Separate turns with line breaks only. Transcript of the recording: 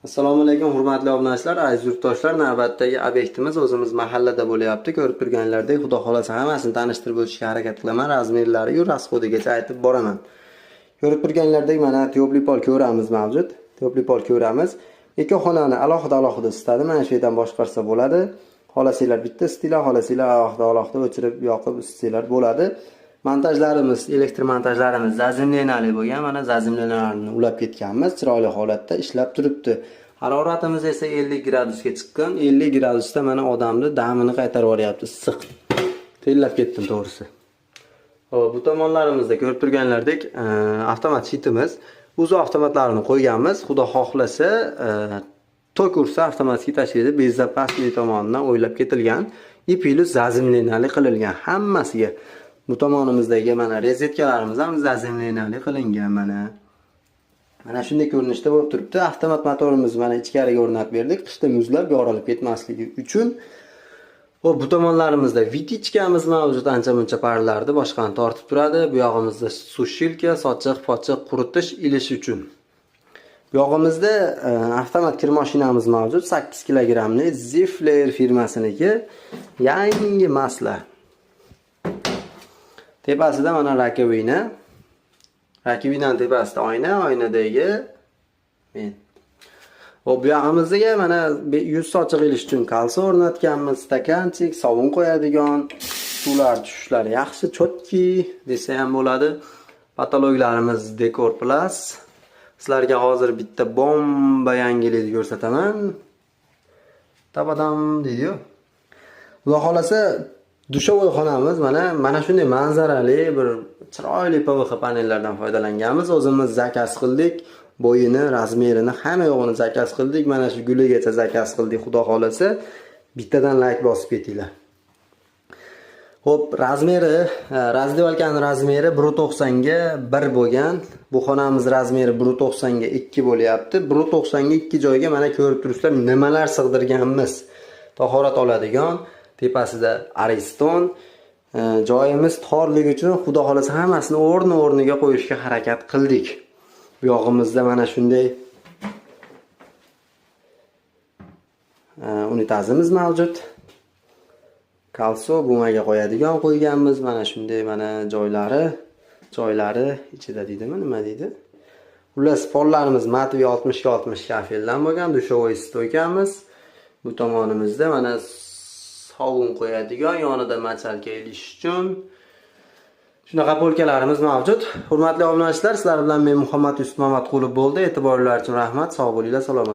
Assalomu alaykum hurmatli obunachilar, aziz yurtdoshlar. Navbatdagi obyektimiz o'zimiz mahallada bo'lyapti. Ko'rib turganlaridek, xudo xolasa hammasini tanishtirib o'tishga harakat qilaman. Razmerlari yu rasxodigacha aytib boraman. Ko'rib turganlaridek mana tepli pol ko'ramiz mavjud. Tepli pol ko'ramiz. Ikki xonani alohida isitadi. Mana shu yerdan boshqarsa bo'ladi. Xolasinglar bitta isitinglar, xolasinglar alohida o'chirib, yoqib isitsanglar bo'ladi. Montajlarimiz, elektr montajlarimiz zazimlenali bo'lgan. Mana zazimlenalarni ulab ketganmiz. Chiroyli holatda ishlab turibdi. Haroratimiz esa 50 gradusga chiqqan. 50 gradusda mana odamni damini qaytarib yuboryapti, issiq. Tellab ketdim to'g'risi. Xo'p, bu tomonlarimizda ko'rib turganlaridek, avtomat shitimiz. O'zi avtomatlarini qo'yganmiz. Xudo xohlasa, tok ursa avtomatik tashlaydi. Bezopasli tomonidan o'ylab ketilgan. Ipili zazimlenali qilingan hammasiga. Bu tomonimizdagi mana rezetkalarimiz ham zazimlenali qilingan mana. Mana shunday ko'rinishda bo'lib turibdi. Avtomat motorimiz mana ichkariga o'rnatib berdik. Qishda muzlab yorilib ketmasligi uchun. Xo'p, bu tomonlarimizda vitichkamiz mavjud, ancha-muncha parlarni boshqani tortib turadi. Bu yog'imizda sushilka, sochiq quritish ilish uchun. Bu yog'imizda avtomat kir mashinamiz mavjud, 8 kilogramli Zifler firmasiniki yangi masla. Tepasida mana rakibina. Rakibinaning tepasida oynadagi men. Xo'p, bu yog'imizga mana yuz sochiq ilish uchun kalso o'rnatganmiz, stakanchik, sovun qo'yadigan, suvlar tushishlari yaxshi, chotki desa ham bo'ladi. Patologlarimiz Decor Plus. Sizlarga hozir bitta bomba yangilikni ko'rsataman. Tabadam deydi-yu. Xudo xolasa dushovoy xonamiz mana shunday manzarali bir chiroyli PVX panellardan foydalanganmiz. O'zimiz zakaz qildik. Bo'yini, razmerini, hamma yo'g'ini zakaz qildik. Mana shu guligacha zakaz qildik. Xudo xolasa bittadan like bosib ketinglar. Xo'p, razmeri, razdevalkaning razmeri 1.90 ga 1 bo'lgan. Bu xonamiz razmeri 1.90 ga 2 bo'lyapti. 1.90 ga 2 joyga mana ko'rib turibsizlar, nimalar sig'dirganmiz. Tahorat oladigan, tepasida ariston. Joyimiz torligi uchun xudo xolasa hammasini o'rniga qo'yishga harakat qildik. Bu yog'imizda mana shunday unitazimiz mavjud. Kalso bumaga qo'yadigan qo'yganmiz. Mana shunday mana joylari ichida deydimi, nima deydi? Xullas, pollarimiz Matvi 60 ga 60 kafeldan bo'lgan, dushovoy stoykamiz. Bu tomonimizda mana sovun qo'yadigan, yonida machalka ilish uchun shunaqa polkalarimiz mavjud. Hurmatli obunachilar, sizlar bilan men Muhammad Yusuf Mamatqulov bo'ldi. E'tiborlaringiz uchun rahmat. Sog' bo'linglar, salomat.